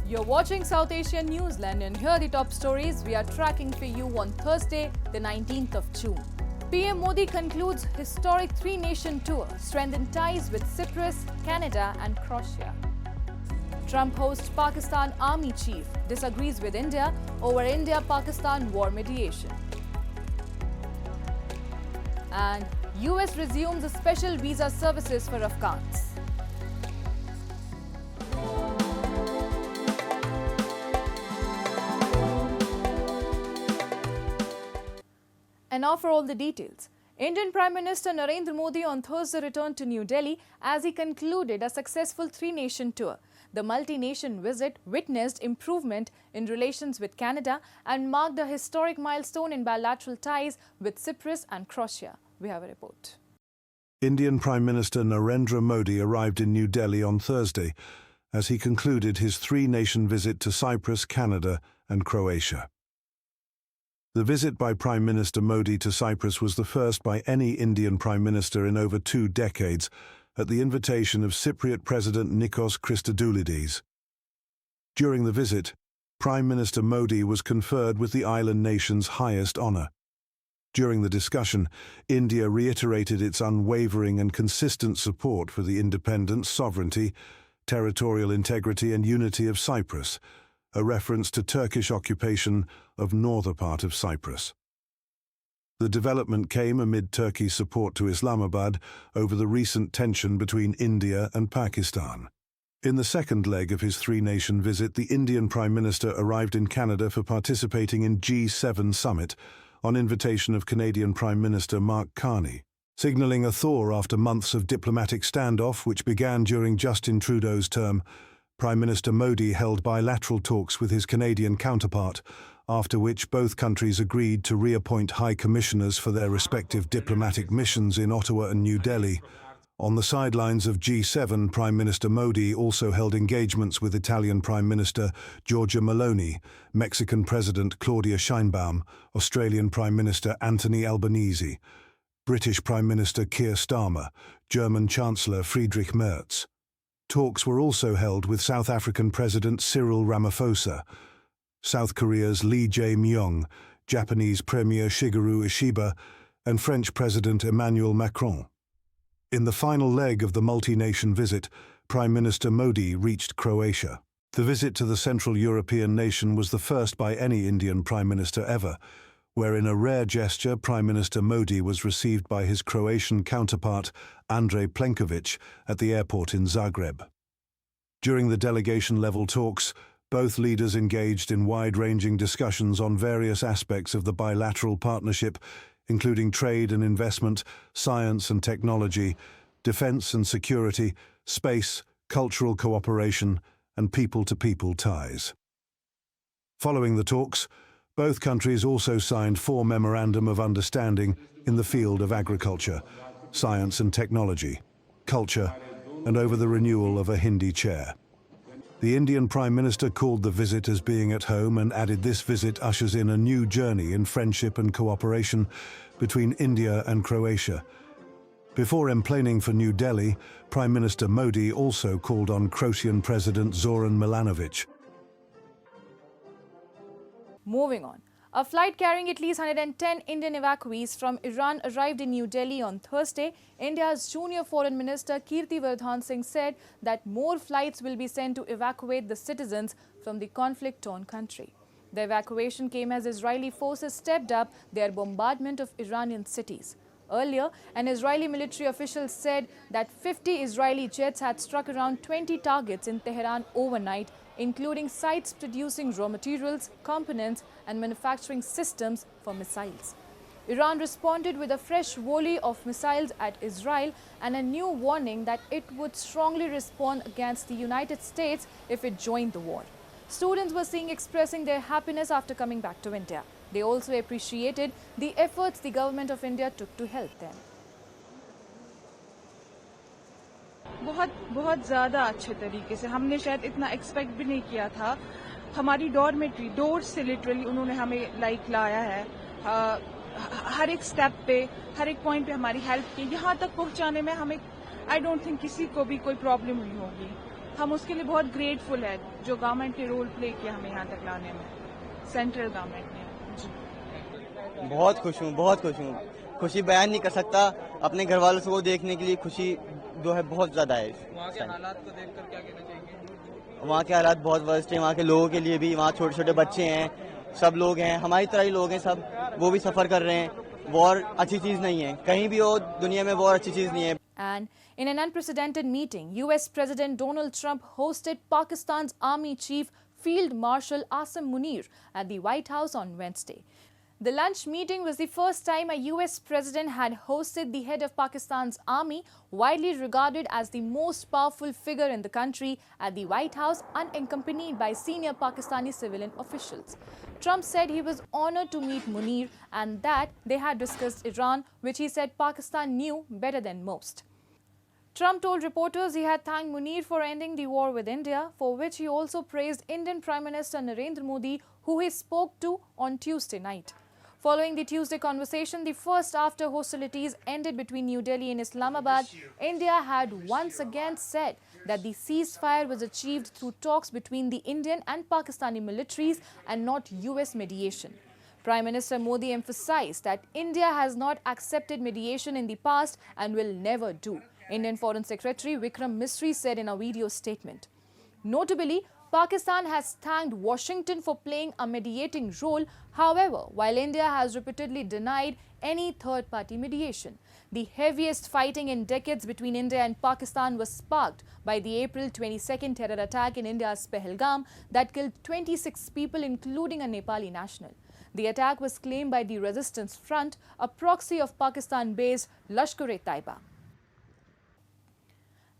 You're watching South Asia Newsline, and here are the top stories we are tracking for you on Thursday, the 19th of June. PM Modi concludes historic three-nation tour, strengthen ties with Cyprus, Canada and Croatia. Trump hosts Pakistan Army Chief, disagrees with India over India-Pakistan war mediation. And US resumes special visa services for Afghans. And now for all the details. Indian Prime Minister Narendra Modi on Thursday returned to New Delhi as he concluded a successful three-nation tour. The multi-nation visit witnessed improvement in relations with Canada and marked a historic milestone in bilateral ties with Cyprus and Croatia. We have a report. Indian Prime Minister Narendra Modi arrived in New Delhi on Thursday as he concluded his three-nation visit to Cyprus, Canada and Croatia. The visit by Prime Minister Modi to Cyprus was the first by any Indian Prime Minister in over 2 decades, at the invitation of Cypriot President Nikos Christodoulides. During the visit, Prime Minister Modi was conferred with the island nation's highest honour. During the discussion, India reiterated its unwavering and consistent support for the independence, sovereignty, territorial integrity and unity of Cyprus, a reference to Turkish occupation of northern part of Cyprus. The development came amid Turkey's support to Islamabad over the recent tension between India and Pakistan. In the second leg of his three-nation visit, the Indian Prime Minister arrived in Canada for participating in G7 summit on invitation of Canadian Prime Minister Mark Carney, signalling a thaw after months of diplomatic standoff which began during Justin Trudeau's term. Prime Minister Modi held bilateral talks with his Canadian counterpart, after which both countries agreed to reappoint high commissioners for their respective diplomatic missions in Ottawa and New Delhi. On the sidelines of G7, Prime Minister Modi also held engagements with Italian Prime Minister Giorgia Meloni, Mexican President Claudia Sheinbaum, Australian Prime Minister Anthony Albanese, British Prime Minister Keir Starmer, German Chancellor Friedrich Merz. Talks were also held with South African President Cyril Ramaphosa, South Korea's Lee Jae-myung, Japanese Premier Shigeru Ishiba, and French President Emmanuel Macron. In the final leg of the multi-nation visit, Prime Minister Modi reached Croatia. The visit to the Central European nation was the first by any Indian Prime Minister ever, where in a rare gesture Prime Minister Modi was received by his Croatian counterpart Andrej Plenković at the airport in Zagreb. During the delegation-level talks, both leaders engaged in wide-ranging discussions on various aspects of the bilateral partnership, including trade and investment, science and technology, defense and security, space, cultural cooperation, and people-to-people ties. Following the talks, both countries also signed 4 memorandum of understanding in the field of agriculture, science and technology, culture, and over the renewal of a Hindi chair. The Indian Prime Minister called the visit as being at home and added this visit ushers in a new journey in friendship and cooperation between India and Croatia. Before emplaning for New Delhi, Prime Minister Modi also called on Croatian President Zoran Milanovic. Moving on. A flight carrying at least 110 Indian evacuees from Iran arrived in New Delhi on Thursday. India's junior Foreign Minister Kirti Vardhan Singh said that more flights will be sent to evacuate the citizens from the conflict-torn country. The evacuation came as Israeli forces stepped up their bombardment of Iranian cities. Earlier, an Israeli military official said that 50 Israeli jets had struck around 20 targets in Tehran overnight, including sites producing raw materials, components and manufacturing systems for missiles. Iran responded with a fresh volley of missiles at Israel and a new warning that it would strongly respond against the United States if it joined the war. Students were seen expressing their happiness after coming back to India. They also appreciated the efforts the government of India took to help them. बहुत ज़्यादा अच्छे तरीके से हमने शायद इतना expect भी नहीं किया था। हमारी डॉर्मेट्री डोर से लिटरली उन्होंने हमें लाया है। हर एक स्टेप पे, हर एक पॉइंट पे हमारी हेल्प की। यहाँ तक पहुँचाने में हमें आई डोंट थिंक किसी को भी कोई प्रॉब्लम हुई होगी। हम उसके लिए बहुत ग्रेटफुल है जो गवर्नमेंट ने रोल प्ले किया हमें यहाँ तक लाने में, सेंट्रल गवर्नमेंट ने। जी बहुत खुश हूँ, खुशी बयान नहीं कर सकता। अपने घर वालों को देखने के लिए खुशी जो है बहुत ज़्यादा है। वहाँ के हालात को देखकर क्या कहना चाहिए? वहाँ के हालात बहुत वर्स्ट हैं, वहाँ के लोगों के लिए भी। वहाँ छोटे छोटे बच्चे हैं, सब लोग हैं, हमारी तरह ही लोग हैं सब, वो भी सफ़र कर रहे हैं। वॉर अच्छी चीज़ नहीं है, कहीं भी हो दुनिया में वॉर अच्छी चीज़ नहीं है। And in an unprecedented meeting, US President Donald Trump hosted Pakistan's Army Chief Field Marshal Asim Munir at the White House on Wednesday. The lunch meeting was the first time a US president had hosted the head of Pakistan's army, widely regarded as the most powerful figure in the country, at the White House, unaccompanied by senior Pakistani civilian officials. Trump said he was honored to meet Munir and that they had discussed Iran, which he said Pakistan knew better than most. Trump told reporters he had thanked Munir for ending the war with India, for which he also praised Indian Prime Minister Narendra Modi, who he spoke to on Tuesday night. Following the Tuesday conversation, the first after hostilities ended between New Delhi and Islamabad, India had once again said that the ceasefire was achieved through talks between the Indian and Pakistani militaries and not US mediation. Prime Minister Modi emphasized that India has not accepted mediation in the past and will never do, Indian Foreign Secretary Vikram Misri said in a video statement. Notably, Pakistan has thanked Washington for playing a mediating role. However, while India has repeatedly denied any third-party mediation, the heaviest fighting in decades between India and Pakistan was sparked by the April 22nd terror attack in India's Pahalgam that killed 26 people, including a Nepali national. The attack was claimed by the Resistance Front, a proxy of Pakistan-based Lashkar-e-Taiba.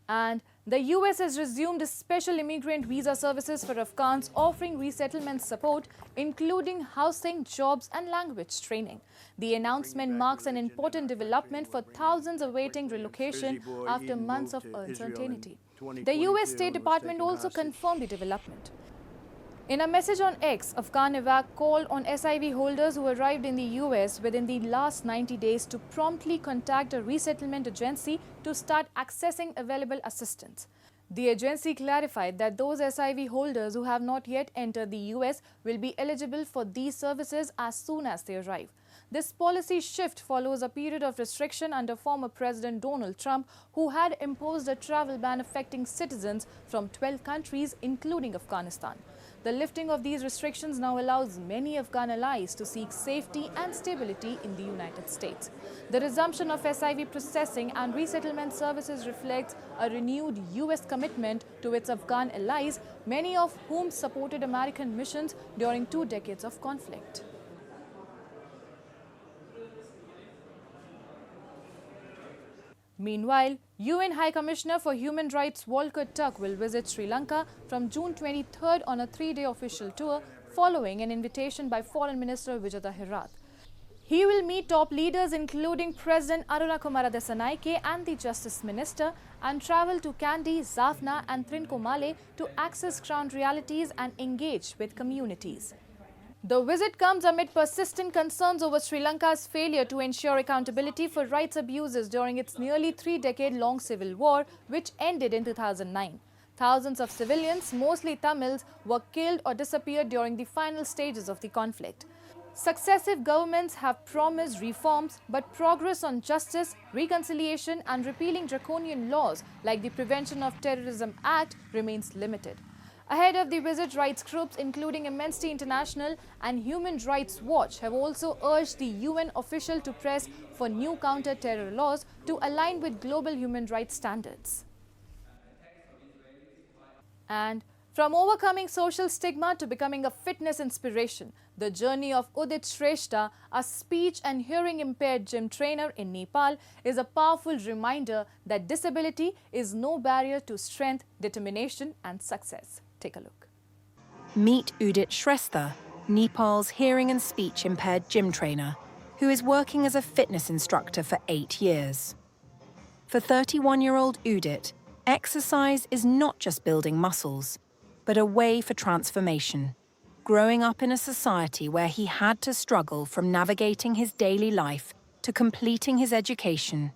And the US has resumed special immigrant visa services for Afghans, offering resettlement support, including housing, jobs and language training. The announcement marks an important development for thousands awaiting relocation after months of uncertainty. The US State Department also confirmed the development. In a message on X, Afghan evac called on SIV holders who arrived in the US within the last 90 days to promptly contact a resettlement agency to start accessing available assistance. The agency clarified that those SIV holders who have not yet entered the US will be eligible for these services as soon as they arrive. This policy shift follows a period of restriction under former President Donald Trump, who had imposed a travel ban affecting citizens from 12 countries, including Afghanistan. The lifting of these restrictions now allows many Afghan allies to seek safety and stability in the United States. The resumption of SIV processing and resettlement services reflects a renewed US commitment to its Afghan allies, many of whom supported American missions during 2 decades of conflict. Meanwhile, UN High Commissioner for Human Rights Volker Turk will visit Sri Lanka from June 23rd on a 3-day official tour following an invitation by Foreign Minister Vijayda Herath. He will meet top leaders including President Arunakumara Dissanayake and the Justice Minister and travel to Kandy, Jaffna and Trincomalee to access ground realities and engage with communities. The visit comes amid persistent concerns over Sri Lanka's failure to ensure accountability for rights abuses during its nearly 3-decade-long civil war, which ended in 2009. Thousands of civilians, mostly Tamils, were killed or disappeared during the final stages of the conflict. Successive governments have promised reforms, but progress on justice, reconciliation and repealing draconian laws like the Prevention of Terrorism Act remains limited. Ahead of the visit, rights groups including Amnesty International and Human Rights Watch have also urged the UN official to press for new counter-terror laws to align with global human rights standards. And from overcoming social stigma to becoming a fitness inspiration, the journey of Udit Shrestha, a speech and hearing impaired gym trainer in Nepal, is a powerful reminder that disability is no barrier to strength, determination and success. Take a look. Meet Udit Shrestha, Nepal's hearing and speech impaired gym trainer, who is working as a fitness instructor for 8 years. For 31-year-old Udit, exercise is not just building muscles, but a way for transformation. Growing up in a society where he had to struggle from navigating his daily life to completing his education,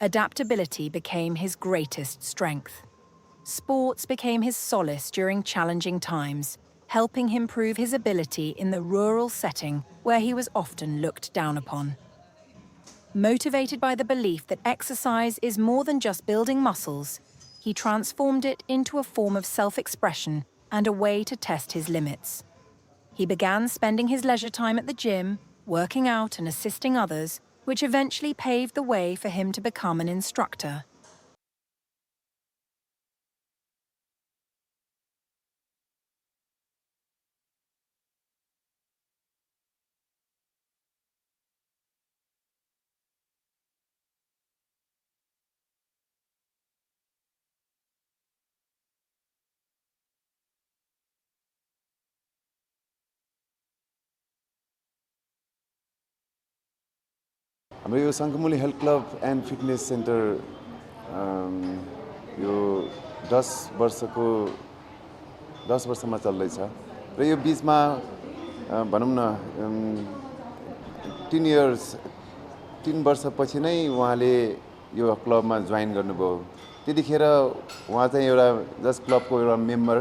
adaptability became his greatest strength. sports became his solace during challenging times, helping him prove his ability in the rural setting where he was often looked down upon. Motivated by the belief that exercise is more than just building muscles, he transformed it into a form of self-expression and a way to test his limits. He began spending his leisure time at the gym, working out and assisting others, which eventually paved the way for him to become an instructor. हाम्रो यो सङ्कमुली health club and fitness centre यो 10 वर्षमा चल्दैछ र यो बिचमा भनौँ न 3 वर्षपछि नै उहाँले यो क्लबमा जोइन गर्नुभयो। त्यतिखेर उहाँ चाहिँ एउटा जस्ट क्लबको एउटा member.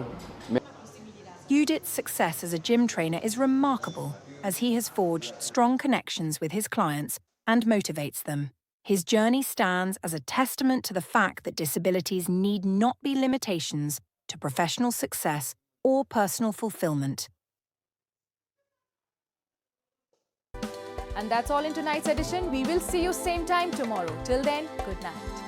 Udit's success as a gym trainer is remarkable, as he has forged strong connections with his clients and motivates them. His journey stands as a testament to the fact that disabilities need not be limitations to professional success or personal fulfillment. And that's all in tonight's edition. We will see you same time tomorrow. Till then, good night.